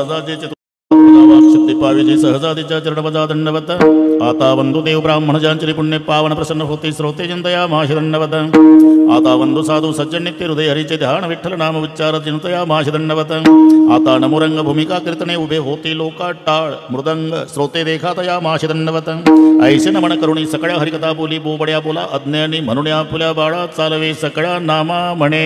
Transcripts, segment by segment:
महाराजाचे शुद्धी पाविजे सहजादीच्या चरणपदा दंडवत आता वंदू देव ब्राह्मण ज्यांचे पुण्य पावन प्रसन्न होते श्रोते चिंतया माशी दंडवत आता वंदू साधू सज्जन नित्य हृदय हरीचे ध्यान विठ्ठल नाम उच्चार चिंतया माशी दंडवत आता नमुरंग भूमिका कीर्तने उभे होते लोका टाळ मृदंग श्रोते देखातया माशी दंडवत ऐसे नमन करुणी सगळ्या हरिकथा बोली बोबड्या बोला अज्ञानी म्हणून फुल्या बाळा चालवे सगळ्या नामा म्हणे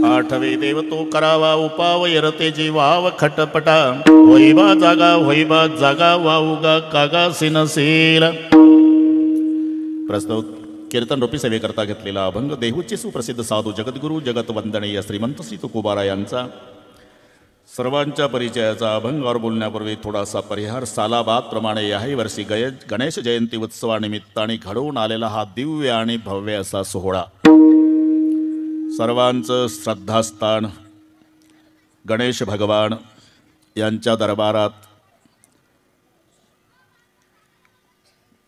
आठवे देव तो करावा उपाव यरते जीवाव खटपटा होईबा जागा वाऊगा कागा सिनसेल. प्रस्तुत कीर्तन रूपी सेवेकरता घेतलेला अभंग देहूचे सुप्रसिद्ध साधू जगद्गुरू जगत वंदनीय श्रीमंत श्री तुकोबारा यांचा सर्वांच्या परिचयाचा अभंगावर बोलण्यापूर्वी थोडासा परिहार. सालाबाद प्रमाणे याही वर्षी गणेश जयंती उत्सवानिमित्ताने घडवून आलेला हा दिव्य आणि भव्य असा सोहळा सर्वांचं श्रद्धास्थान गणेश भगवान यांच्या दरबारात.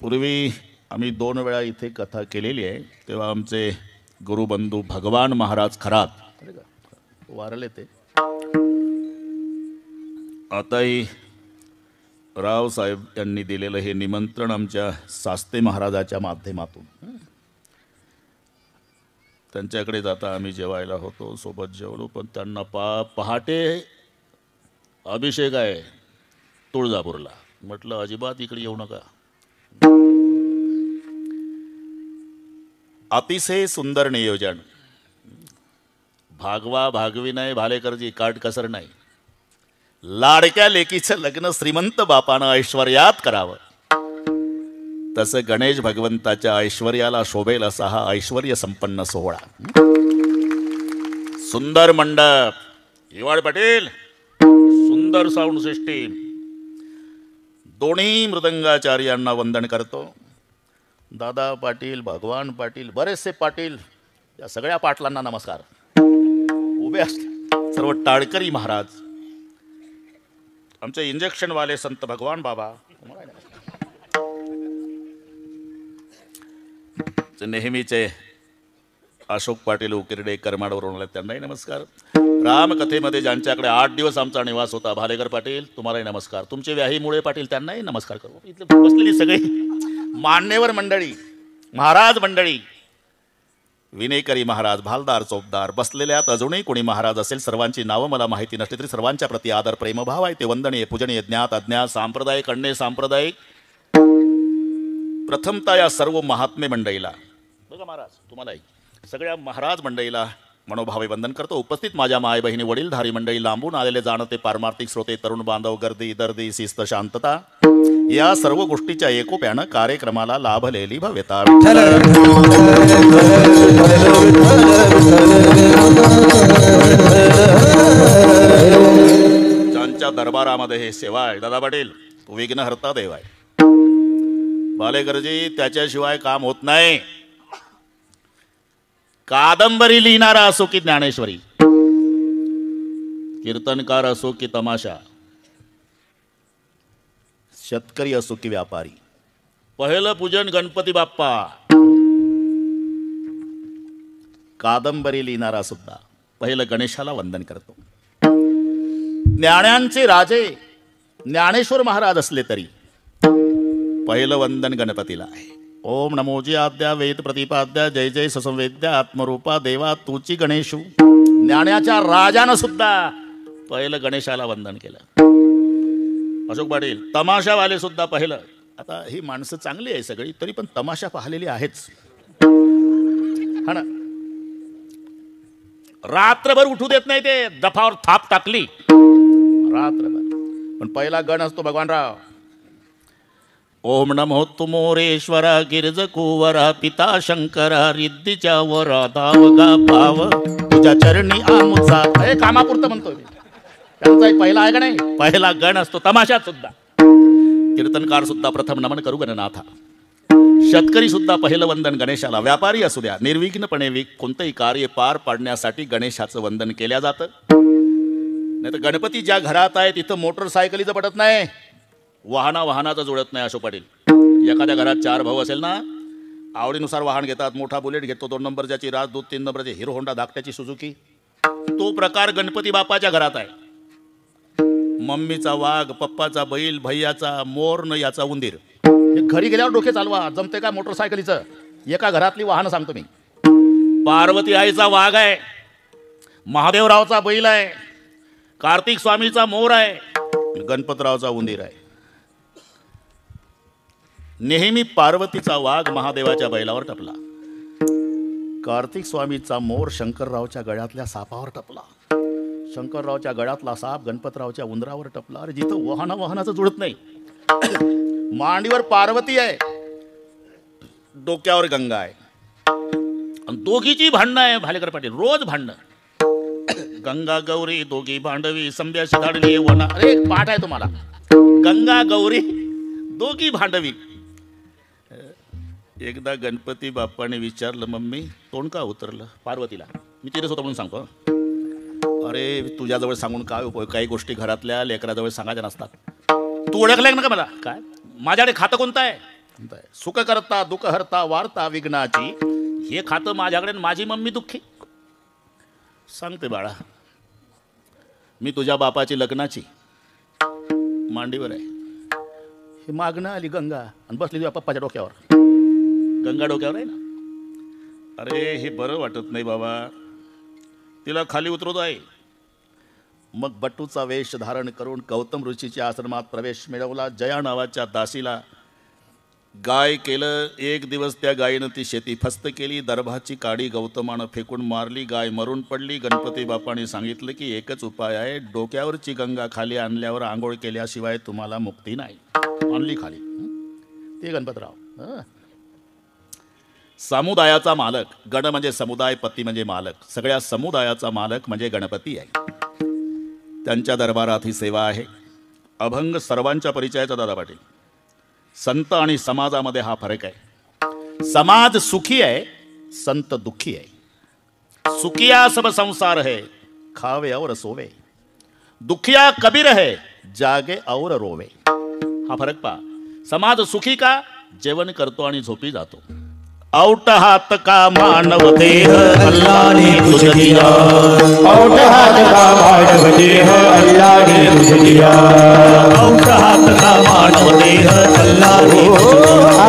पूर्वी आम्ही 2 वेळा इथे कथा केलेली आहे, तेव्हा आमचे गुरुबंधू भगवान महाराज खरात वारले ते. आताही रावसाहेब यांनी दिलेलं हे निमंत्रण आमच्या सास्ते महाराजाच्या माध्यमातून त्यांच्याकडे जाता आम्ही जेवायला होतो, सोबत जेवलो. पण त्यांना पहाटे अभिषेक आहे तुळजापूरला. म्हटलं अजिबात इकडे येऊ नका. अतिशय सुंदर नियोजन. भागवा भागवी नाही भालेकरजी काटकसर नाही. लाडक्या लेकीचं लग्न श्रीमंत बापानं ऐश्वर्यात करावं तसं गणेश भगवंताच्या ऐश्वर्याला शोभेल असा हा ऐश्वर्य संपन्न सोहळा. सुंदर मंडप, हिवाळ पाटील सुंदर साऊंड सिस्टीम, दोन्ही मृदंगाचार्यांना वंदन करतो. दादा पाटील, भगवान पाटील, बरेचसे पाटील, या सगळ्या पाटलांना नमस्कार. उभे असले सर्व टाळकरी महाराज, आमचे इंजेक्शनवाले संत भगवान बाबा, नेहमीचे अशोक पाटील उकिरडे करमाडवरून आले त्यांनाही नमस्कार. रामकथेमध्ये ज्यांच्याकडे 8 दिवस आमचा निवास होता भालेकर पाटील तुम्हालाही नमस्कार. तुमचे व्याहीमुळे पाटील त्यांनाही नमस्कार करू. इथले बसलेली सगळी मान्यवर मंडळी, महाराज मंडळी, विनेकरी महाराज, भालदार, चोपदार, बसलेल्यात अजूनही कोणी महाराज असेल, सर्वांची नावं मला माहिती नसली तरी सर्वांच्या प्रति आदर प्रेमभाव आहे. ते वंदनीय, पूजनीय, ज्ञात अज्ञात, सांप्रदायिक, अन्य सांप्रदायिक. प्रथमतः या सर्व महात्मे मंडळीला बघा महाराज, तुम्हालाही सगळ्या महाराज मंडळीला मनोभावे वंदन करतो. उपस्थित माझ्या माय बहिणी, वडीलधारी मंडळी, लांबून आलेले जाणते पारमार्थिक श्रोते, तरुण बांधव, गर्दी दर्दी, शिस्त, शांतता या सर्व गोष्टीच्या एकोप्यानं कार्यक्रमाला लाभलेली भव्यता. ज्यांच्या दरबारामध्ये हे सेवा आहे, दादा पाटील विघ्नहर्ता देव आहे. भालेकरजी त्याच्याशिवाय काम होत नाही. कादंबरी लिहिणारा असो की ज्ञानेश्वरी, कीर्तनकार असो की तमाशा, शेतकरी असो की व्यापारी, पहिलं पूजन गणपती बाप्पा. कादंबरी लिहिणारा सुद्धा पहिलं गणेशाला वंदन करतो. ज्ञानांचे राजे ज्ञानेश्वर महाराज असले तरी पहिलं वंदन गणपतीला आहे. ओम नमोजी आद्या वेद प्रतिपाद्या जय जय ससंवेद्या आत्मरूपा देवा तूची गणेशू. ज्ञानाच्या राजानं सुद्धा पहिलं गणेशाला वंदन केलं. अशोक पाटील तमाशावाले सुद्धा पहिलं. आता ही माणसं चांगली आहे सगळी, तरी पण तमाशा पाहिलेली आहेच हा ना. रात्रभर उठू देत नाही ते, दफावर थाप टाकली रात्रभर. पण पहिला गण असतो भगवानराव. ओम नमो तुमोरेश्वरा गिरज कुवरा पिता शंकरा रिद्धीच्या वरा धावगा भाव तुझ्या चरणी आमुचा. हे कामापुरतं म्हणतो मी. त्यांचा एक पहिला आहे का नाही, पहिला गण असतो तमाशात सुद्धा. कीर्तनकार सुद्धा प्रथम नमन करू गणनाथा. शेतकरी सुद्धा पहिलं वंदन गणेशाला. व्यापारी असू द्या, निर्विघ्नपणे कोणतंही कार्य पार पाडण्यासाठी गणेशाचं वंदन केल्या जातं. नाही तर गणपती ज्या घरात आहे तिथं मोटरसायकलीचं पडत नाही, वाहनाचं जुळत नाही. अशोक पाटील, एखाद्या घरात 4 भाऊ असेल ना, आवडीनुसार वाहन घेतात. मोठा बुलेट घेतो, 2 नंबरची राजदूत, 3 नंबरची हिरो होंडा, धाकट्याची सुझुकी. तो प्रकार गणपती बाप्पाच्या घरात आहे. मम्मीचा वाघ, पप्पाचा बैल, भैयाचा मोर, न याचा उंदीर. घरी गेल्यावर डोके चालवा, जमते का मोटरसायकलीचं? एका घरातली वाहनं सांगतो मी. पार्वती आईचा वाघ आहे, महादेवरावचा बैल आहे, कार्तिक स्वामीचा मोर आहे, गणपतरावचा उंदीर आहे. नेहमी पार्वतीचा वाघ महादेवाच्या बैलावर टपला, कार्तिक स्वामीचा मोर शंकररावच्या गळ्यातल्या सापावर टपला, शंकररावच्या गळ्यातला साप गणपतरावच्या उंदरावर टपला. अरे जिथं वाहनाचं जुळत नाही. मांडीवर पार्वती आहे, डोक्यावर गंगा आहे, आणि दोघीची भांडणं आहे. भालेकर पाटील, रोज भांडणं. गंगा गौरी दोघी भांडवी, संभ्याशी धाडली वना. अरे एक पाठ आहे तुम्हाला, गंगा गौरी दोघी भांडवी. एकदा गणपती बाप्पाने विचारलं, मम्मी तोंड का उतरलं? पार्वतीला. मी तिथेच होतो म्हणून सांगतो. अरे तुझ्याजवळ सांगून काय उपयोग, काही गोष्टी घरातल्या लेकराजवळ सांगायच्या नसतात. तू ओळखलाय ना का मला? काय माझ्याकडे खातं कोणतं आहे? सुख करता दुःख हरता वार्ता विघ्नाची. हे खातं माझ्याकडे, माझी मम्मी दुःखी. सांगते बाळा, मी तुझ्या बापाची लग्नाची मांडीवर आहे. हे मागणं आली गंगा आणि बसली तुझ्या पप्पाच्या डोक्यावर. गंगा डोक्यावर आहे ना. अरे हे बरं वाटत नाही बाबा, तिला खाली उतरवत आहे. मग बटूचा वेश धारण करून गौतम ऋषीच्या आश्रमात प्रवेश मिळवला. जया नावाच्या दासीला गाय केलं. एक दिवस त्या गायीनं ती शेती फस्त केली. दर्भाची काडी गौतमानं फेकून मारली, गाय मरून पडली. गणपती बाप्पाने सांगितलं की एकच उपाय आहे, डोक्यावरची गंगा खाली आणल्यावर आंघोळ केल्याशिवाय तुम्हाला मुक्ती नाही. आणली खाली. ते गणपतराव समुदायाचा मालक. गण म्हणजे समुदाय, पती म्हणजे मालक. सगळ्या समुदायाचा मालक म्हणजे गणपती आहे. त्यांच्या दरबारात ही सेवा आहे. अभंग सर्वांच्या परिचयाचा दादा पाटील. संत आणि समाजामध्ये हा फरक आहे. समाज सुखी आहे, संत दुखी आहे. सुखिया सब संसार है, खावे और सोवे. दुखिया कबीर है, जागे और रोवे. हा फरक पहा. समाज सुखी का? जेवण करतो आणि झोपी जातो. औट हात का मानव देह अल्लाह ने तुझे दिया. औट हात का मानव देह अल्लाह ने तुझे दिया. औट हात का मानव देह अल्लाह ने तुझे दिया.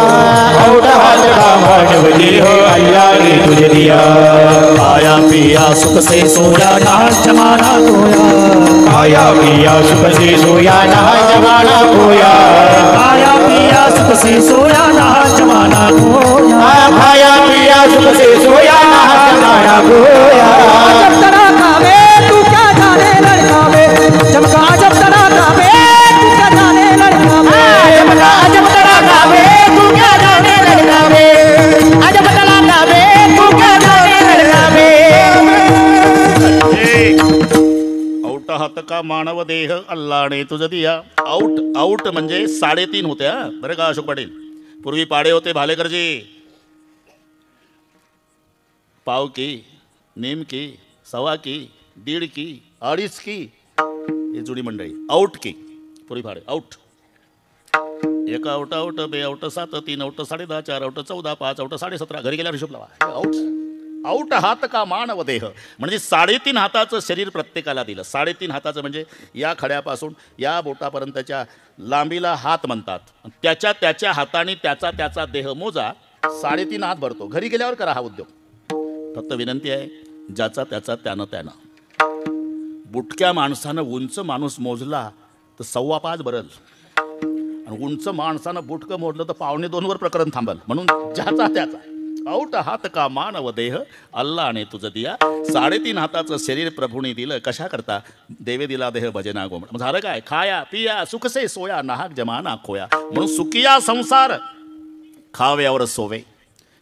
औट हात का मानव देह अल्लाह ने तुझे दिया. खाया पिया सुख से सोया ना जमाना खोया. खाया पिया सुख से सोया ना जमाना खोया. खाया पिया सुख से सोया ना जमाना खोया. खाया पिया सुख से सोया ना जमाना खोया. जब तना खावे तू क्या जाने लड़का में. चमका जब तना खावे तू क्या जाने लड़का में. चमका जब तना खावे तू क्या जाने लड़का में. जब तना खावे तू क्या जाने लड़का में. औट हात का मानव देह अल्लाह ने तुझे दिया. आउट म्हणजे 3.5 होत्या बरं का अशोक पाटील. पूर्वी पाडे होते भालेकरजी. पाव की, नेम की, सवा की, 1.5 की, 2.5 की, हे जुडी मंडळी. आउट की पूर्वी फाडे. Out. 1 out, 2 out, 7, 3 out, 10.5, 4 out, 14, 5 out, 17.5. घरी गेल्यावर हिशोब लावा. आउट. आउट हात का मानव देह म्हणजे 3.5 हाताचं शरीर प्रत्येकाला दिलं. 3.5 हाताचं म्हणजे या खड्यापासून या बोटापर्यंतच्या लांबीला हात म्हणतात. त्याच्या हाताने त्याचा देह मोजा. 3.5 हात भरतो. घरी गेल्यावर करा हा उद्योग. फक्त विनंती आहे, ज्याचा त्याचा त्यानं. बुटक्या माणसानं उंच माणूस मोजला तर 5.25 भरल, आणि उंच माणसानं बुटकं मोडलं तर 1.25 वर प्रकरण थांबल. म्हणून ज्याचा त्याचा. औट हात का मानव देह अल्लाह ने तुझं दिया. 3.5 हाताचं शरीर प्रभूने दिलं. कशा करता? देवे दिला देह भजना गोमड. झालं काय? खाया पिया सुख से सोया नाहक जमाना खोया. म्हणून सुखिया संसार, खाव्यावर सोवे.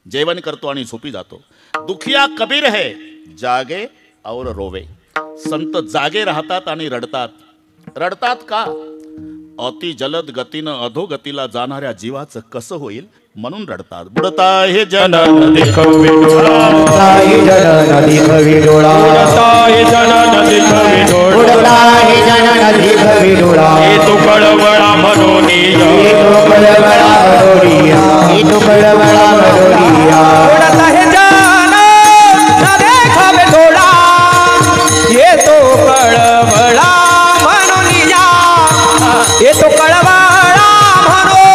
जेवण करतो आणि झोपी जातो. दुखिया कबीर है, जागे और रोवे. संत जागे राहतात आणि रडतात. रडतात का? अति जलद गतीनं अधोगतीला जाणाऱ्या जीवाचं कसं होईल म्हणून रडतात. बुडता हे जन दिखवे डोळा. बुडता हे जन दिखवे डोळा. बुडता हे जन दिखवे डोळा. डोळा हे जनन देखवे डोळा हे तो कळवळा म्हणून हे तो कळवळा मनोरिया हे तो कळवळा मनोरिया उडता है जान न देखावे डोळा येतो कळवळा म्हणून या येतो कळवळा म्हणून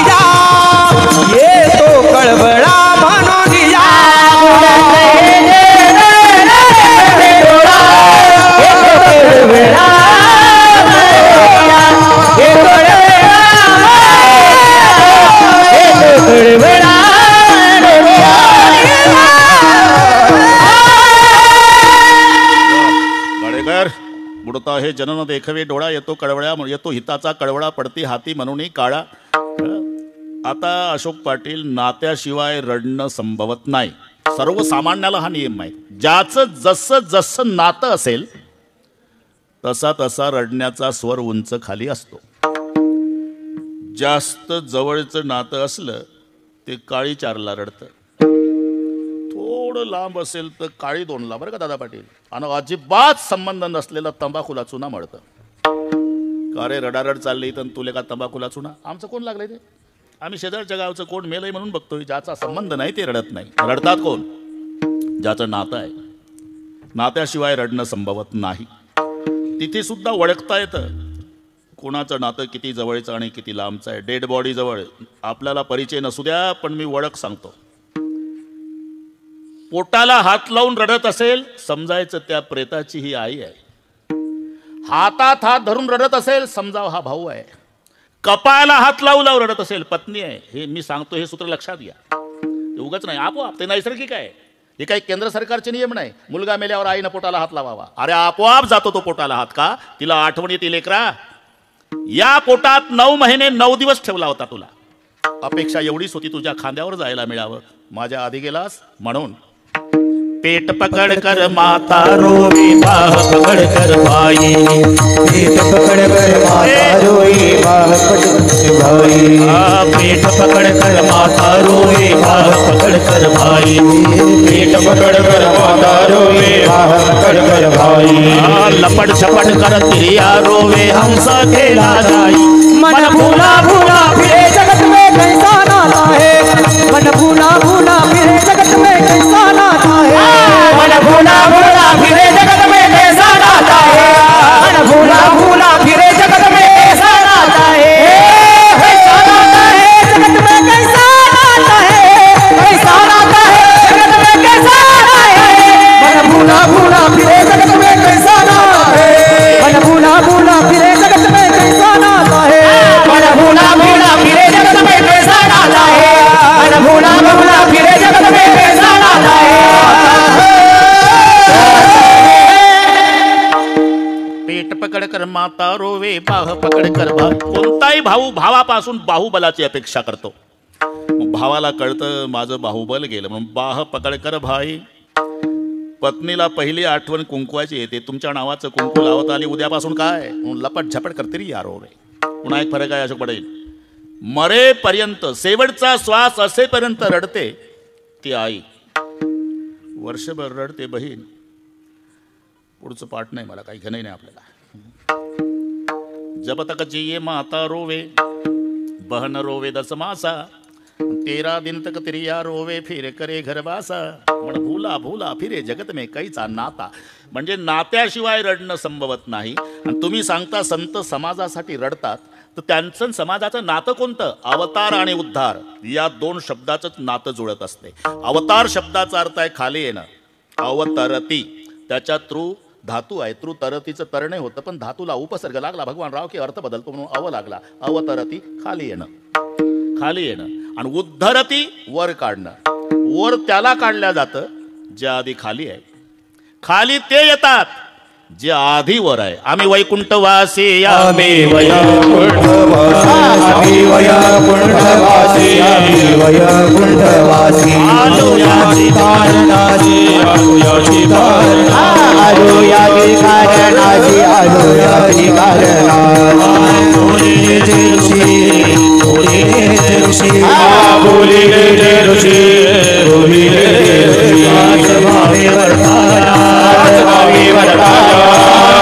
या येतो कळवळा म्हणून या गाडेकर बुडता हे जनन देखवे डोळा येतो कळवळा येतो हिताचा कळवळा पडती हाती म्हणून काळा. आता अशोक पाटील नात्याशिवाय रडणं संभवत नाही. सर्वसामान्याला हा नियम आहे. ज्याचं जसं जसं नातं असेल तसा तसा रडण्याचा स्वर उंच खाली असतो. जास्त जवळचं नातं असलं ते काळी चारला रडतं. थोडं लांब असेल तर काळी दोनला. बरं का दादा पाटील. आणि अजिबात संबंध नसलेला तंबाखूला चुना मळतं. का रे रडारड चालली तर तुले का तंबाखूला चुना. आमचं कोण लागलंय ते. आम्ही शेजारच्या गावचं कोण मेलंय म्हणून बघतोय. ज्याचा संबंध नाही ते रडत नाही. रडतात कोण. ज्याचं नातं आहे. नात्याशिवाय रडणं संभवत नाही. तिथे सुद्धा ओळखता येतं कोणाचं नातं किती जवळचं आणि किती लांबचं आहे. डेड बॉडी जवळ आपल्याला परिचय नसू द्या पण मी ओळख सांगतो. पोटाला हात लावून रडत असेल समजायचं त्या प्रेताची ही आई आहे. हातात हात धरून रडत असेल समजाव हा भाऊ आहे. कपाळाला हात लावू लावून रडत असेल पत्नी आहे. हे मी सांगतो हे सूत्र लक्षात घ्या. उगाच नाही आपोआप ते नैसर्गिक आहे. हे काही केंद्र सरकारचे नियम नाही. मुलगा मेल्यावर आईनं पोटाला हात लावावा. अरे आपोआप जातो तो पोटाला हात. का तिला आठवण येते लेकरा. या पोटात 9 महिने 9 दिवस ठेवला होता तुला. अपेक्षा एवढीच होती तुझ्या खांद्यावर जायला मिळावं. माझ्या आधी गेलास म्हणून. पेट पकड कर माता रोवी बाह पकड कर भाई. पेट पकड कर माता रोई बाह पकड कर भाई. पेट पकड कर माता रोवे बाह पकड कर भाई. पेट पकड कर माता रोवे बाह पकड कर भाई. लपट छपट कर तिरिया रोवे हमसा खेला जाई. मन भूला भूला फिरे जगत में कैसा नाता है. मन भूला भूला फिरे जगत में कैसा नाता है. मन भूला भूला फिरे जगत में कैसा नाता है. मन भूला भूला फिरे जगत में कैसा नाता है. कैसा नाता है जगत में कैसा नाता है. कैसा नाता है जगत में कैसा नाता है. मन भूला भूला फिरे जगत में कैसा नाता है. मन भूला भूला फिरे जगत में कैसा नाता है. मन भूला भूला फिरे जगत में कैसा नाता है. मन भूला भूला फिरे जगत में कैसा नाता है. पेट पकड कर माता रोवे बाह पकड कर भाई. कोणताही भाऊ भावापासून बाहुबलाची अपेक्षा करतो. मग भावाला कळतं माझं बाहुबल गेलं म्हणून बाह पकड कर भाई. पत्नीला पहिली आठवण कुंकवाची येते. तुमच्या नावाचं कुंकू लावत आली उद्यापासून काय म्हणून लपट झपट करते री यारो रे. पुन्हा एक फरक आहे अशोक पडेल. मरेपर्यंत शेवटचा श्वास असेपर्यंत रडते ती आई. वर्षभर रडते बहीण. पुढचं पाठ नाही मला काही घेणं नाही आपल्याला. जब तक जिये माता रोवे बहन रोवे 10 मासा. 13 दिन तक तिरिया रोवे फिर करे घरवासा. पण भूला भूला फिरे जगत में कैचा नाता. म्हणजे नात्याशिवाय रडणं संभवत नाही. आणि तुम्ही सांगता संत समाजासाठी रडतात तर त्यांचं समाजाचं नातं कोणतं. अवतार आणि उद्धार या 2 शब्दाचंच नातं जुळत असते. अवतार शब्दाचा अर्थ आहे खाली येणं. अवतरती त्याच्या तृ धातू आहे. तृ तरतीचं तरणे होतं पण धातूला उपसर्ग लागला भगवान राव की अर्थ बदलतो म्हणून अव लागला. अवतरती खाली येणं. खाली येणं. आणि उद्धरती वर काढणं. वर त्याला काढल्या जातं जे आधी खाली आहे. खाली ते येतात जे आधी वर आहे. आम्ही वैकुंठवासी आम्ही आम्ही वैकुंठवासी आम्ही वैकुंठवासी. आलो याची कारणाची आलो याची कारणाची. आलो याची कारणाची आलो याची कारणाची. बोलिले जे ऋषी बोलिले जे ऋषी बोलिले जे ऋषी बोलिले जे ऋषी. भावी वर्ताया भावी वर्ताया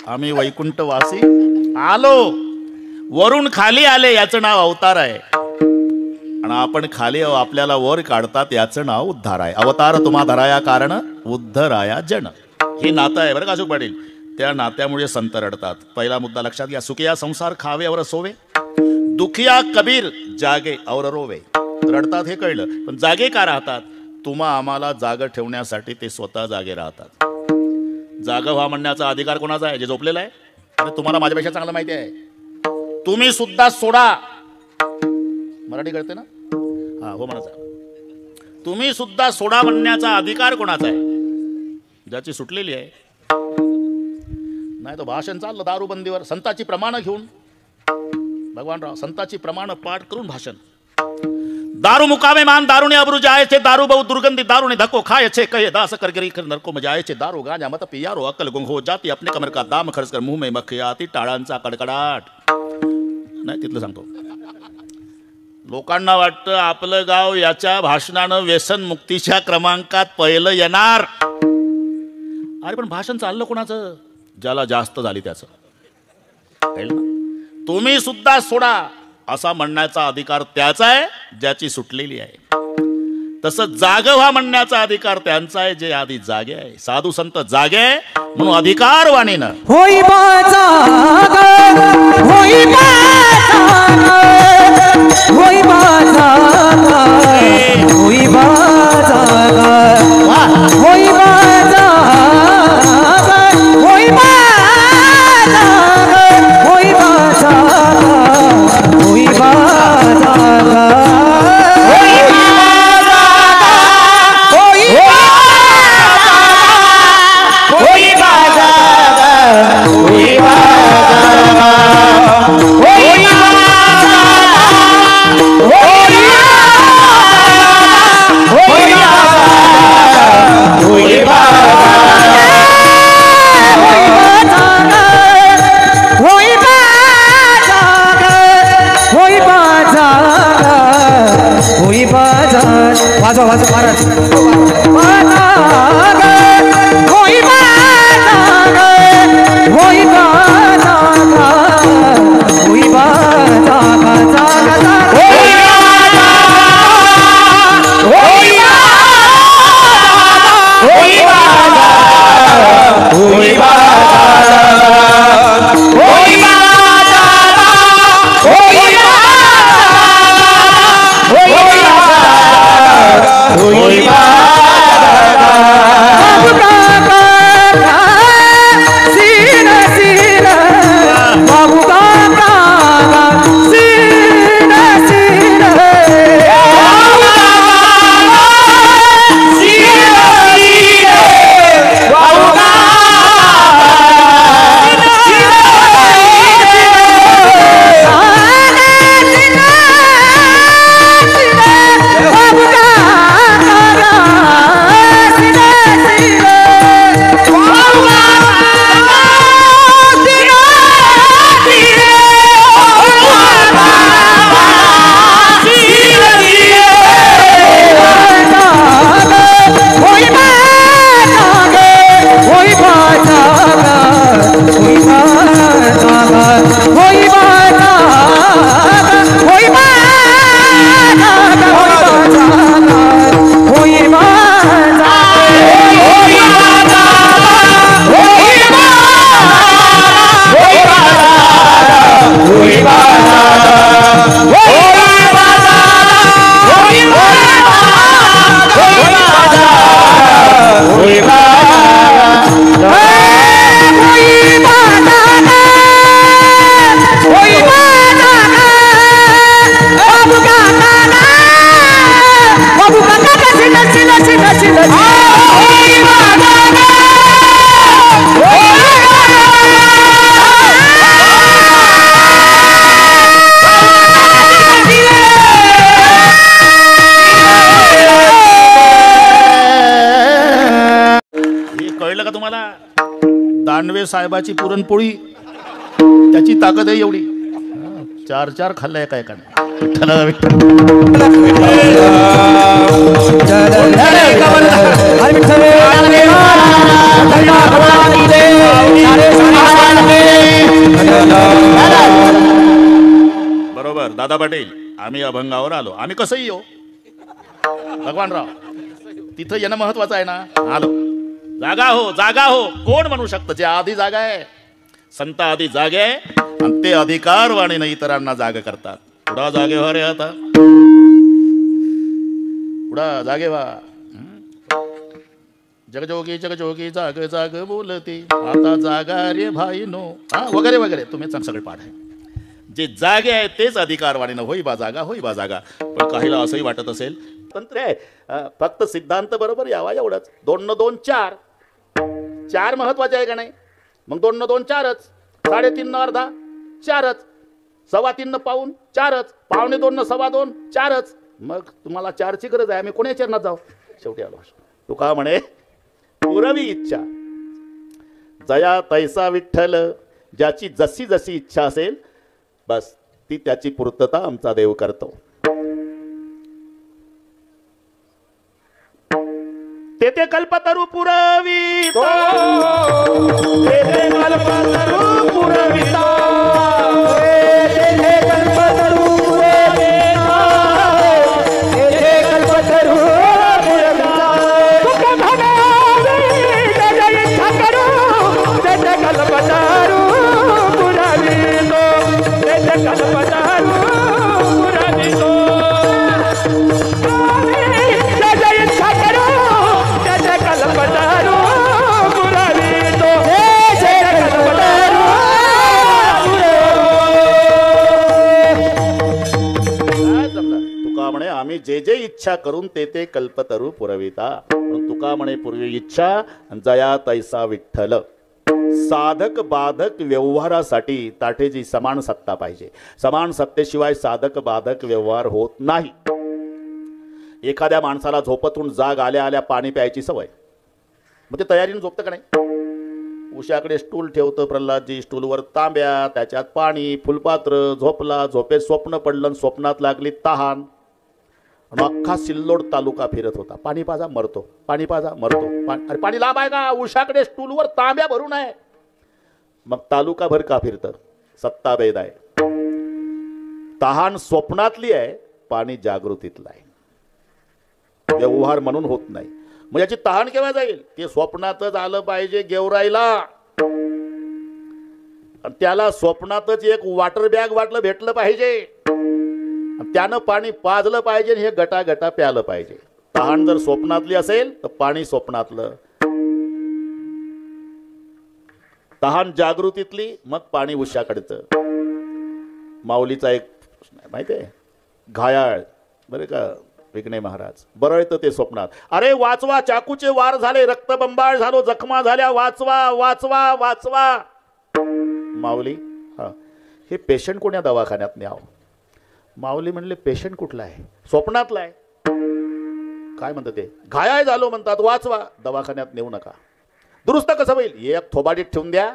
आम्ही वैकुंठवासी आलो, वरून खाली आले याचं नाव अवतार आहे. आणि आपण खाली आपल्याला वर काढतात याचं नाव उद्धार आहे. अवतार तुम्हा धराया कारण उद्धराया जन, हे नातं आहे बरं का अशोक पाटील. त्या नात्यामुळे संत रडतात. पहिला मुद्दा लक्षात घ्या. सुखिया संसार खावे और सोवे, दुखिया कबीर जागे और रोवे. रडतात हे कळलं, पण जागे का राहतात? तुम्हा आम्हाला जाग ठेवण्यासाठी ते स्वतः जागे राहतात. जागा व्हा म्हणण्याचा अधिकार कोणाचा आहे? जे झोपलेला आहे. आणि तुम्हाला माझ्यापेक्षा चांगलं माहिती आहे. तुम्ही सुद्धा सोडा. मराठी कळते ना? हा हो म्हणायचं. तुम्ही सुद्धा सोडा म्हणण्याचा अधिकार कोणाचा आहे? ज्याची सुटलेली आहे. नाही तो भाषण चाललं दारूबंदीवर, संताची प्रमाण घेऊन भगवानराव संताची प्रमाण पाठ करून भाषण. दारू मुकामे मान दारूने अब्रू जायचे, दारू बहु दुर्गंधी दारूने धक्को खायचे, कहे दास कर गिरी कर नरको मजायचे, दारू गांजा मत पियारो अक्कल गुंग हो जाती, अपने कमर का दाम खर्च कर मुंह में मक्खी आती, टाळांचा कडकडाट. नाही तिथलं सांगतो. लोकांना वाटतं आपलं गाव याच्या भाषणानं व्यसन मुक्तीच्या क्रमांकात पहिलं येणार. अरे पण भाषण चाललं कोणाचं? ज्याला जास्त झाली त्याचं. तुम्ही सुद्धा सोडा असा म्हणण्याचा अधिकार त्याचा आहे ज्याची सुटलेली आहे. तसं जाग व्हा म्हणण्याचा अधिकार त्यांचा आहे जे आधी जागे आहे. साधू संत जागे आहे म्हणून अधिकार वाणीनं होई बाजा होई बाजा होई बाजा होई बाजा होई बाजा होई बाजा होई बाजा होई बाजा वाजवा वाजवा महाराज होई बाजा होई बाजा होई बाजा होई दानवे साहेबाची पुरणपोळी त्याची ताकद आहे एवढी. 4 खाल्लाय काय का विठ्ठल अभंगावर आलो. आम्ही कसंही येऊ भगवानराव, तिथं येणं महत्वाचं आहे ना. आलो. जागा हो कोण म्हणू शकतं? जे आधी जागा आहे, संत आधी जागे आहे आणि ते अधिकारवाणीनं इतरांना जाग करतात. पुढा जागे व्हा रे आता, पुढा जागे व्हा. जगजोगी जाग जाग बोलते आता जागा रे भाई नो, वगैरे वगैरे तुम्ही सगळे पाठ आहे. जे जागे आहे तेच अधिकारवाणीनं होई बा जागा, होई बा जागा. पण काहीला असंही वाटत असेल तंत्र आहे, फक्त सिद्धांत बरोबर यावा एवढंच. 2 न 2 4, 4 महत्वाचे आहे का नाही? मग 2 न 2 4च, 3.5 न अर्धा 4च, 3.15 न पाऊण 4च, 2.25 न 2.25 4च. मग तुम्हाला 4ची गरज आहे, आम्ही कोणाच्या चरणात जाऊ? शेवटी आलो. तुका म्हणे पुरवी इच्छा जया तैसा विठ्ठल, ज्याची जशी जशी इच्छा असेल बस ती त्याची पूर्तता आमचा देव करतो. तेथे कल्पतरू पुरवितो, तेथे कल्पतरू पुरवितो, तेथे कल्पतरू पुरवितो, तेथे कल्पतरू पुरवितो. तुका म्हणावे जय इच्छा करू, तेथे कल्पतरू पुरवितो, तेथे कल्पतरू पुरवितो. जय इच्छा करू, कल्पतरू पुरवितो, कल्पतरू. तुका म्हणे आम्ही जे जे इच्छा करून ते ते कल्पतरू पुरविता. म्हणून तुका म्हणे पूर्वी इच्छा जया तैसा विठ्ठल. साधक बाधक व्यवहारासाठी ताठेची समान सत्ता पाहिजे. समान सत्तेशिवाय साधक बाधक व्यवहार होत नाही. एखाद्या माणसाला झोपतून जाग आल्या आल्या पाणी प्यायची सवय, मग ते तयारीने झोपतं का नाही? उशाकडे स्टूल ठेवतं प्रल्हादजी, स्टूलवर तांब्या, त्याच्यात पाणी, फुलपात्र. झोपला, झोपेत स्वप्न पडलं, स्वप्नात लागली तहान. आणि अख्खा सिल्लोड तालुका फिरत होता. पाणी पाजा मरतो, पाणी पाजा मरतो. अरे पाणी लांब आहे का? उशाकडे स्टूलवर तांब्या भरून आहे. मग तालुका भर का फिरतं? सत्ताभेद आहे. तहान स्वप्नातली आहे, पाणी जागृतीतलं आहे. व्यवहार म्हणून होत नाही. मग याची तहान केव्हा जाईल? ते स्वप्नातच आलं पाहिजे गेवरायला. त्याला स्वप्नातच एक वॉटर बॅग वाटलं भेटलं पाहिजे, त्यानं पाणी पाजलं पाहिजे, हे गटा गटा प्यालं पाहिजे. तहान जर स्वप्नातली असेल तर पाणी स्वप्नातलं. तहान जागृतीतली, मग पाणी उशाकडचं. माऊलीचा एक माहिती आहे, घायाळ बरे का विघ्ने महाराज, बरळतं ते स्वप्नात. अरे वाचवा, चाकूचे वार झाले, रक्तबंबाळ झालो, जखमा झाल्या, वाचवा वाचवा वाचवा. माऊली हे पेशंट कोण्या दवाखान्यात न्याव? माऊली म्हणले पेशंट कुठला आहे? स्वप्नातला आहे. काय म्हणतात ते? घायाळ झालो म्हणतात, वाचवा. दवाखान्यात नेऊ नका. दुरुस्त कसं होईल? एक थोबाडीत ठेवून द्या.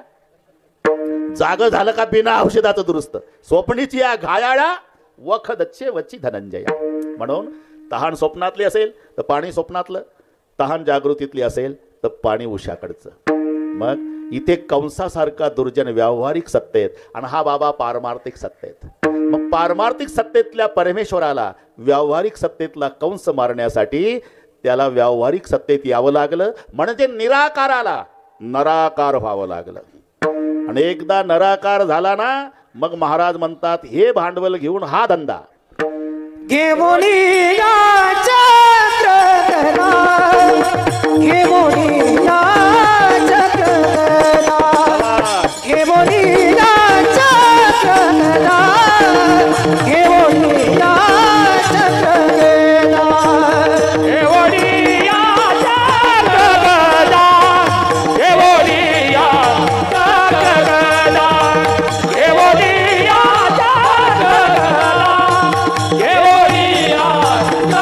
जाग झालं का बिना औषधाचं दुरुस्त? स्वप्नीची या घायाळा वखदच्छे वची धनंजया. म्हणून तहान स्वप्नातली असेल तर पाणी स्वप्नातलं, तहान जागृतीतली असेल तर पाणी उशाकडचं. मग इथे कंसासारखा दुर्जन व्यावहारिक सत्तेत आणि हा बाबा पारमार्थिक सत्तेत. मग पारमार्थिक सत्तेतल्या परमेश्वराला व्यावहारिक सत्तेतला कंस मारण्यासाठी त्याला व्यावहारिक सत्तेत यावं लागलं. म्हणजे निराकाराला नराकार व्हावं लागलं. आणि एकदा नराकार झाला ना, मग महाराज म्हणतात हे भांडवल घेऊन हा धंदा घेवोनिया चक्रधरा, घेवोनिया चक्रधरा, घेवोनिया चक्रधरा, घेवोनिया चक्रधरा, घेवोनिया चक्रधरा, घेवोनिया चक्रधरा, घेवोनिया चक्रधरा, घेवोनिया चक्रधरा.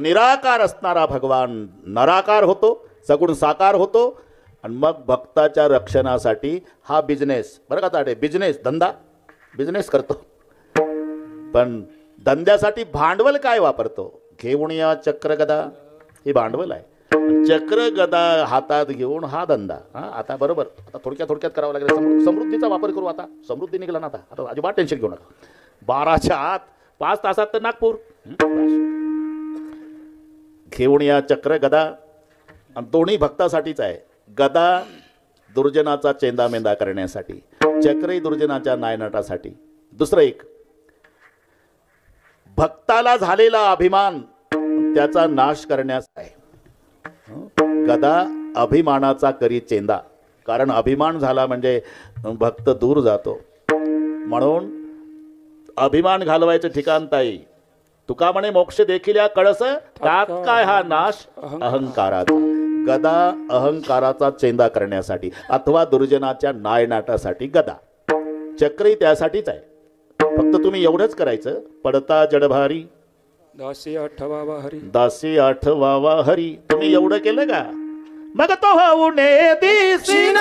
निराकार असणारा भगवान नराकार होतो, सगुण साकार होतो आणि मग भक्ताच्या रक्षणासाठी हा बिझनेस, बरं का ताडे, बिझनेस धंदा बिझनेस करतो. पण धंद्यासाठी भांडवल काय वापरतो? घेऊन या चक्र गदा, हे भांडवल आहे. चक्र गदा हातात घेऊन हा धंदा. आता बरोबर, आता थोडक्यात करावं लागेल. समृद्धीचा वापर करू. आता समृद्धी निघाला ना, आता अजिबात टेन्शन घेऊ नका. 12च्या आत 5 तासात तर नागपूर. घेऊन या चक्र गदा, आणि दोन्ही भक्तासाठीच आहे. गदा दुर्जनाचा चेंदामेंदा करण्यासाठी, चक्रही दुर्जनाच्या नायनाटासाठी. दुसरं एक, भक्ताला झालेला अभिमान त्याचा नाश करण्यास आहे. गदा अभिमानाचा करी चेंदा, कारण अभिमान झाला म्हणजे भक्त दूर जातो. म्हणून अभिमान घालवायचं ठिकाण ताई. तुका म्हणे मोक्ष देखील या कळस, त्यात काय हा नाश अहंकाराचा. गदा अहंकाराचा चेंदा करण्यासाठी अथवा दुर्जनाच्या नायनाटासाठी गदा. चक्रही त्यासाठीच आहे. फक्त तुम्ही एवढंच करायचं, पडता जडभारी दासी आठवावा हरी, दासी आठवावा हरी. तुम्ही एवढं केलं का, मग तो होऊने दिसीन,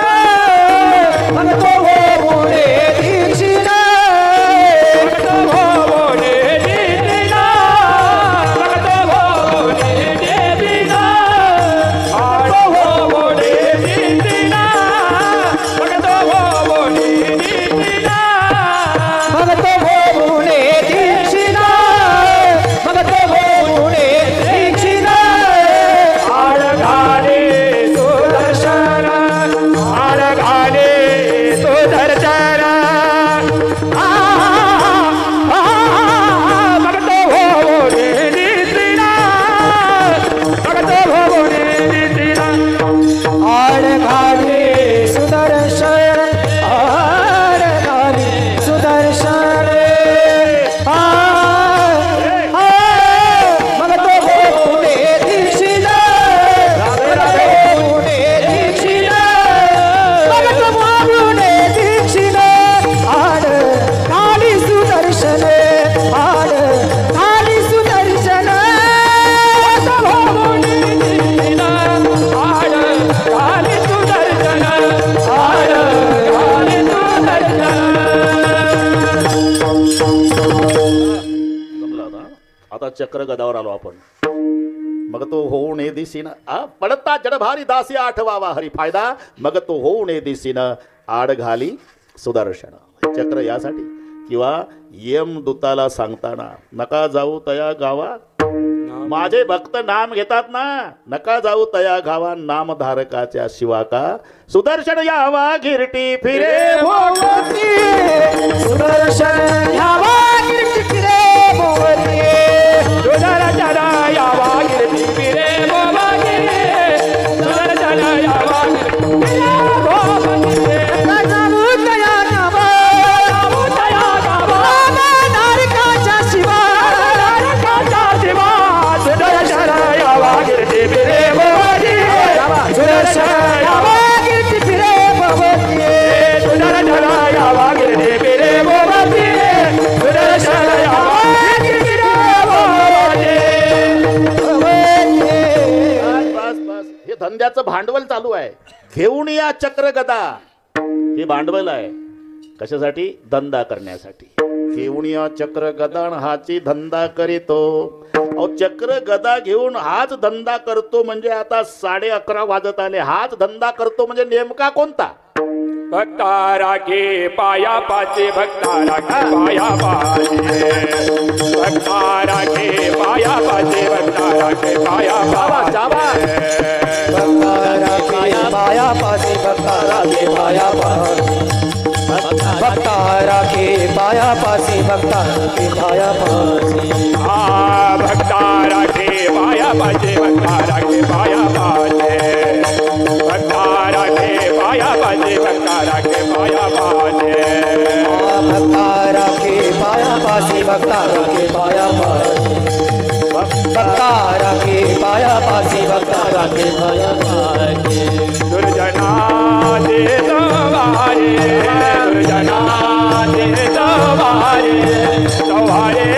मग तो होऊने दिसीन, मग तो होऊने दिसीन, मग तो होऊने दिसीन, मग तो होऊने दिसीन, मग तो होऊने दिसीन, मग तो होऊने दिसीन, मग तो होऊने दिसीन. आळघाले सुदर्शन, आळघाले सुदर्शन, मग तो होऊने दिसीन, मग तो होऊने दिसीन. आळघाले सुदर्शन, आळघाले सुदर्शन, मग तो होऊने दिसीन, मग तो होऊने दिसीन, मग तो होऊने दिसीन. आळघाले सुदर्शन, आळघाले सुदर्शन, मग तो होऊने दिसीन, आळघाले सुदर्शन, आळघाले सुदर्शन. जमला ना. आता चक्र गदावर आलो आपण. मग तो होऊ नये दिसीन, पडता जडभारी दासी आठवावा हरी. फायदा, मग तो होऊ नये दिसीन, आड घाली सुदर्शन. चक्र यासाठी, किंवा यम दूताला सांगताना नका जाऊ तया गावा. माझे भक्त नाम घेतात ना, नका जाऊ तया गावा, नामधारकाच्या शिवाका. सुदर्शन यावा गिरटी फिरे भोवती, सुदर्शन यावा गिरटी फिरे भोवती, सुदर्शन यावा गिरटी फिरे भोवती, सुदर्शन यावा गिरटी फिरे भोवती. जाऊ तया गावा, जाऊ तया गावा, नारकाच्या शिवा, नारकाच्या शिवा. सुदर्शन यावा गिरटी फिरे भोवती, सुदर्शन यावा गिरटी फिरे भोवती, सुदर्शन यावा गिरटी फिरे भोवती, सुदर्शन यावा गिरटी फिरे भोवती. बस बस, हे धंद्याचं भांडवल चालू आहे. घेऊन या चक्र गदा, हे भांडवल आहे. कशासाठी? धंदा करण्यासाठी. घेऊन या चक्र गदा, हाची धंदा करीतो. अहो, चक्र गदा घेऊन हाच धंदा करतो म्हणजे आता 11:30 वाजत आले. हाच धंदा करतो म्हणजे नेमका कोणता? भक्ता राखे पाया पाचे, भक्ता राखे पाया पाचे, भक्ता राखे पाया पाचे, भक्ता राखे पाया पाचे, भक्ता राखे पाया पाचे, भक्ता राखे पाया पाचे, भक्ता राखे पाया पाचे, भक्ता राखे पाया पाचे. भक्ता राखे पाया पाचे, भक्ता राखे पाया पाचे, भक्ता राखे पाया पाचे, भक्ता राखे पाया पाचे, भक्ता राखे पाया पाचे, भक्ता राखे पाया पाचे, भक्ता राखे पाया पाचे, भक्ता राखे पाया पाचे. दुर्जना दे सवारे, दुर्जना दे सवारे, सवारे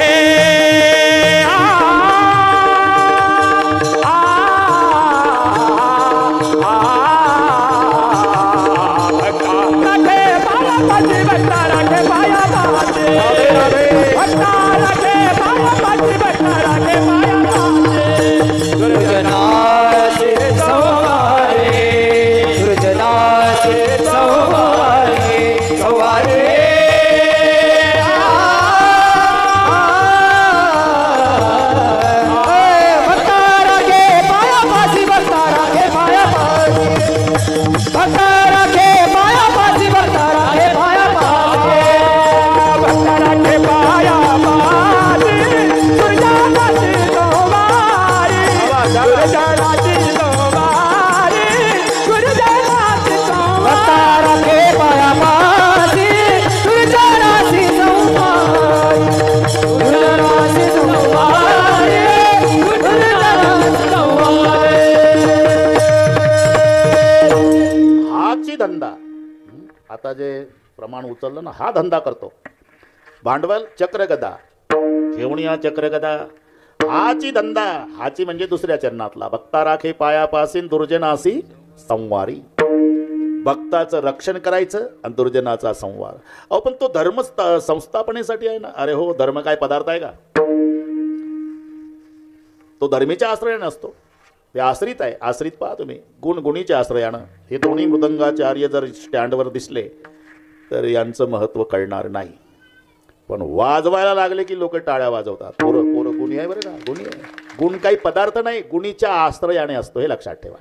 आता जे प्रमाण उचललं ना, हा धंदा करतो. भांडवल चक्रगदा, ठेवणी हा चक्रगदा, हाची धंदा, हाची म्हणजे दुसऱ्या चरणातला. भक्ता राखे पायापासीन दुर्जनासी संवारी. भक्ताचं रक्षण करायचं आणि दुर्जनाचा संवार. अहो पण तो धर्म संस्थापनेसाठी आहे ना. अरे हो, धर्म काय पदार्थ आहे का? तो धर्मीच्या आश्रयाने असतो. ते आश्रित आहे. आश्रित पहा तुम्ही, गुणगुणीच्या आश्रयानं. हे दोन्ही मृदंगाचार्य जर स्टँडवर दिसले तर यांचं महत्त्व कळणार नाही. पण वाजवायला लागले की लोक टाळ्या वाजवतात. पोरं पोरं गुणी आहे बरं का, गुणी आहे. गुण काही पदार्थ नाही, गुणीच्या आश्रयाने असतो, हे लक्षात ठेवा.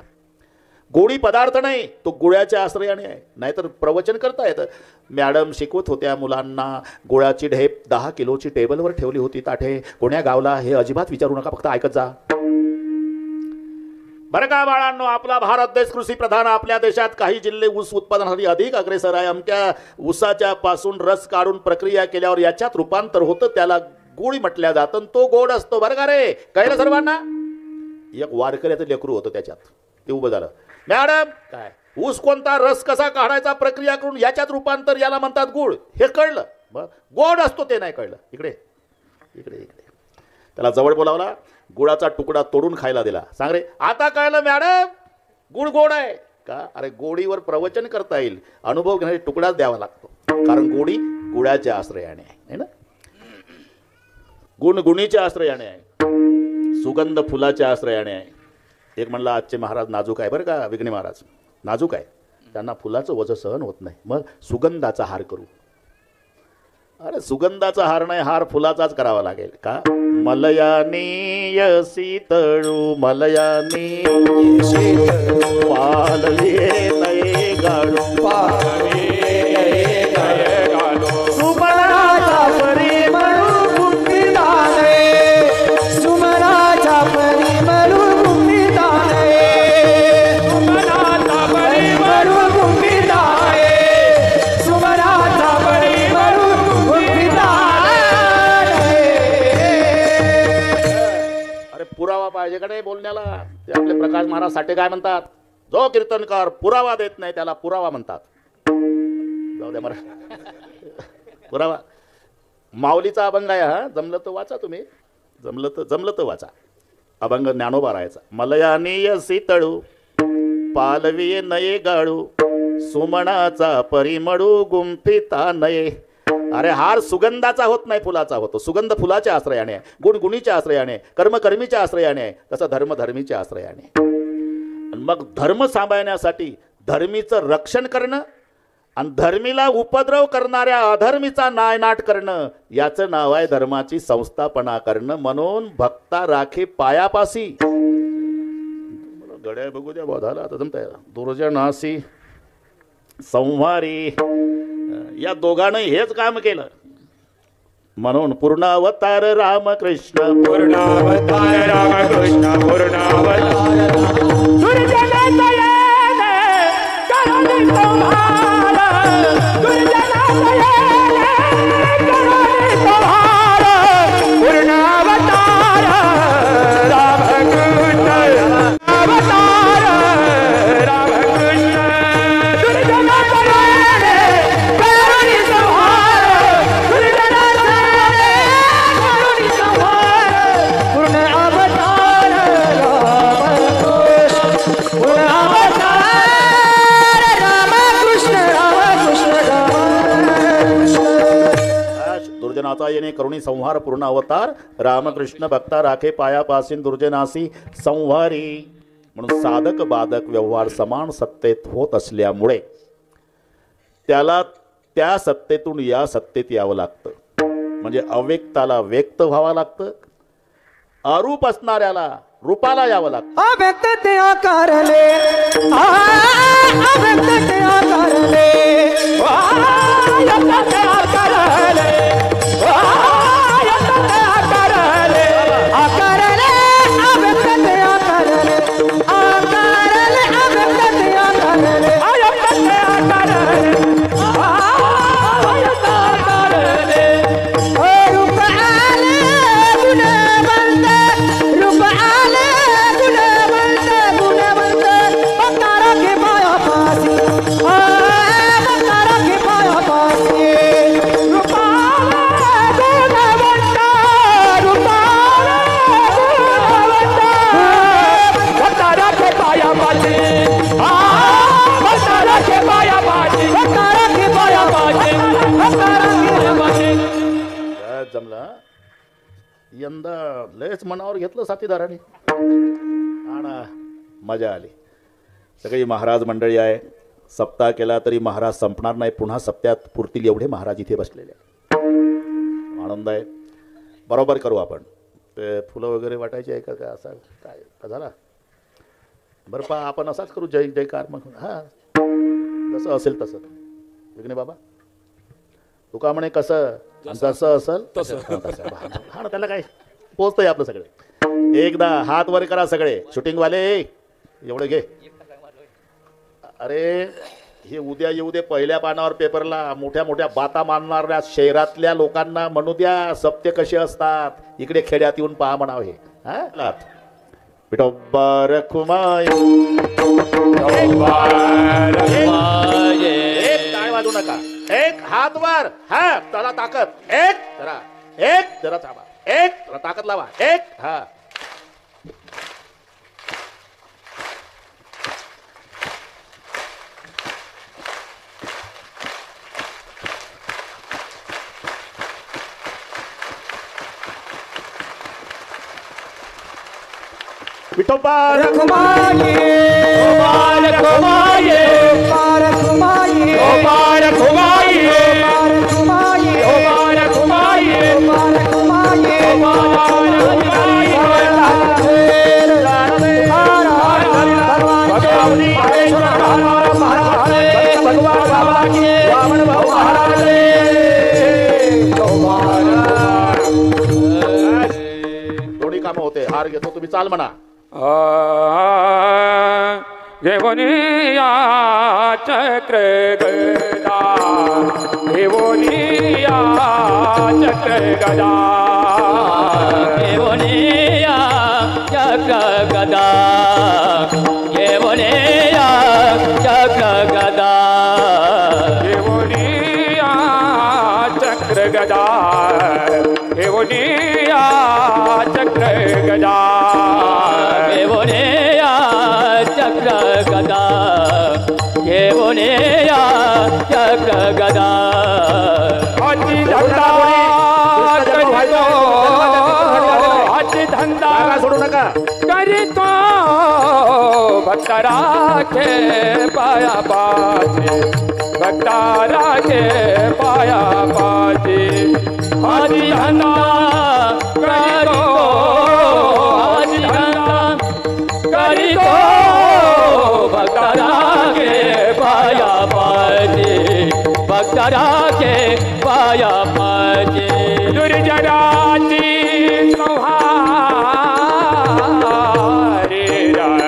गोडी पदार्थ नाही, तो गुळ्याच्या आश्रयाने आहे. नाहीतर प्रवचन करता येतं. मॅडम शिकवत होत्या मुलांना, गुळाची ढेप 10 किलोची टेबलवर ठेवली होती ताठे. कोण्या गावला हे अजिबात विचारू नका, फक्त ऐकत जा. बरं का बाळांनो, आपला भारत देश कृषी प्रधान. आपल्या देशात काही जिल्हे ऊस उत्पादनासाठी अधिक अग्रेसर आहे. अमक्या ऊसाच्या पासून रस काढून प्रक्रिया केल्यावर याच्यात रूपांतर होतं, त्याला गुळ म्हटल्या जातं. तो गोड असतो बरं का रे, कळलं सर्वांना? एक वारकऱ्याचं लेकरू होतं त्याच्यात, ते उभं झालं. मॅडम काय ऊस कोणता, रस कसा काढायचा, प्रक्रिया करून याच्यात रूपांतर, याला म्हणतात गुळ. हे कळलं, बरं गोड असतो ते नाही कळलं. इकडे इकडे इकडे त्याला जवळ बोलावला, गुळाचा तुकडा तोडून खायला दिला. सांग रे, आता कळलं मॅडम गुळ गोड आहे का? अरे गोडीवर प्रवचन करता येईल, अनुभव घेणारे तुकडाच द्यावा लागतो. कारण गोडी गुळाच्या आश्रयाने आहे ना, गुणगुणीच्या आश्रयाने आहे, सुगंध फुलाच्या आश्रयाने आहे. एक म्हणला आजचे महाराज नाजूक आहे बरं का, विघ्ने महाराज नाजूक आहे, त्यांना फुलाचं वजन सहन होत नाही, मग सुगंधाचा हार करू. अरे सुगंधाचा हार नाही, हार फुलाचाच करावा लागेल का? मलयानी शीतळू मलयानी पालवे नये गाडू सुमनाचा परिमळू गुंफिताने, सुमनाचा परिमळू गुंफिताने, सुमनाचा परिमळू गुंफिताने, सुमनाचा परिमळू गुंफिताने. अरे पुरावा पाहिजे का नाही बोलण्याला? ते आपले प्रकाश महाराज साठे काय म्हणतात, जो कीर्तनकार पुरावा देत नाही त्याला पुरावा म्हणतात. जाऊ द्या मरा, पुरावा माऊलीचा अभंग आहे हा, जमलं तर वाचा तुम्ही, जमलं तर वाचा. अभंग ज्ञानोबा राहायचा. मलयानी शीतळू पालवी नये गाळू, सुमनाचा परिमळू गुंफिता नये. अरे हार सुगंधाचा होत नाही, फुलाचा होतो. सुगंध फुलाच्या आश्रयाने आहे, गुणगुणीच्या आश्रयाने आहे, कर्मकर्मीच्या आश्रयाने आहे, तसं धर्मधर्मीच्या आश्रयाने. मग धर्म सांभाळण्यासाठी धर्मीचं रक्षण करणं आणि धर्मीला उपद्रव करणाऱ्या अधर्मीचा नायनाट करणं, याचं नाव आहे धर्माची संस्थापना करणं. म्हणून भक्ता राखे पायापासी. गड्या बघू द्या, बोधाला आता जमताय. दुर्जनासी संवारी, या दोघांनी हेच काम केलं. म्हणून पूर्णावतार रामकृष्ण, पूर्णावतार रामकृष्ण, पूर्णावतार दुर्जनाचा येणे करुणी संहार, दुर्जनाचा येणे करुणी संहार, पूर्णावतार रामकृष्ण, अवतार रामकृष्ण, दुर्जनाचा येणे करुणी संहार, दुर्जनाचा येणे करुणी संहार, पूर्ण अवतार रामकृष्ण. दुर्जनाचा येणे करुणी संहार पूर्ण अवतार रामकृष्ण भक्ता राखे पायापासीन दुर्जनासी संहारी. म्हणून साधक बाधक व्यवहार समान सत्तेत होत असल्यामुळे त्याला त्या सत्तेतून या सत्तेत यावं लागतं. म्हणजे अव्यक्ताला व्यक्त व्हावं लागतं, अरूप असणाऱ्याला रूपाला यावं लागतं. अव्यक्त ते आकारले अव्यक्त ते आकारले अव्यक्त ते आकारले अव्यक्त ते आकारले आकारले अव्यक्त ते आकारले आकारले अव्यक्त ते आकारले अव्यक्त ते आकारले अव्यक्त आकारले रूप आले गुणवंत रूप आले गुणवंत गुणवंत बंगारा के पाया पासी बंगारा के पाया पासी रूप आले गुणवंत रूप आले गुणवंत बंगारा के पाया पासी बंगारा के पाया पासी बंगारा के पाया पासी बंगारा के पासी. काय जमला यंदा लयच मनावर घेतलं साथीदाराने आणि मजा आली. सगळी महाराज मंडळी आहे. सप्ताह केला तरी महाराज संपणार नाही. पुन्हा सप्त्यात पुरतील एवढे महाराज इथे बसलेले आहे. आनंद आहे. बरोबर करू आपण. ते फुलं वगैरे वाटायची आहे का असं काय का झाला बरं पा आपण असाच करू जय जयकार मग. हां जसं असेल तसं विघ्ने बाबा तुका म्हणे कसं जसं असेल तसं हा ना. त्याला काय पोचतंय आपलं सगळे. एकदा हात वर करा सगळे शूटिंगवाले एवढं घे. अरे हे उद्या येऊ दे पहिल्या पानावर पेपरला. मोठ्या मोठ्या बाता मारणाऱ्या शहरातल्या लोकांना म्हणू द्या सत्य कसे असतात. इकडे खेड्यात येऊन पहा म्हणावं हे. हा विठोबा रखुमाई काय वाजू नका. एक हात वर हा त्याला ताकद एक जरा थांबा एक जरा ताकद लावा एक हा. विठोबा रखुमाई रखुमाई रखुमाई रखुमाई रखुमाई दोन्ही कामं होते. हार घेतो तुम्ही चाल म्हणा. घेवनिया चक्र गदा घेवनिया चक्र गदा घेवनिया चक्र गदा घेवनिया चक्र गदा घेवनिया चक्र गदा घेवनिया चक्र गदा घेवनिया चक्र गदा घेवनिया चक्र गदा हाती धंदा करितो हाती धंदा सोडू नका. करितो भक्ता राखे पाया पाचे भक्ता राखे पाया पाचे हाती धंदा करितो हाती धंदा करितो भक्ता राखे पाया पाचे भक्ता राखे पाया पाचे दुर्जनाची संहारे राम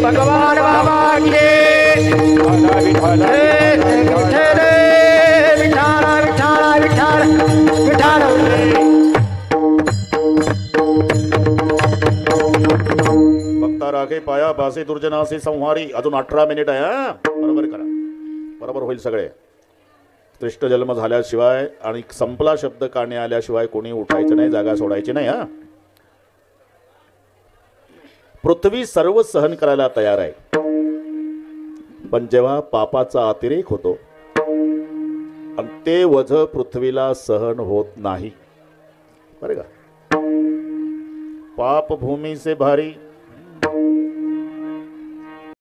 भगवान बाबा के भक्ता राखे पाया भासे दुर्जनासे संहारी. अजून 18 मिनिट आहे. हा बरोबर करा, बरोबर होईल सगळे. त्रिष्ट जन्म झाल्याशिवाय आणि संपला शब्द काने आल्याशिवाय कोणी उठायचं नाही, जागा सोडायची नाही. हा पृथ्वी सर्व सहन करायला तयार आहे, पण जेव्हा पापाचा अतिरेक होतो आणि ते वझ पृथ्वीला सहन होत नाही. बरं का, पाप भूमी से भारी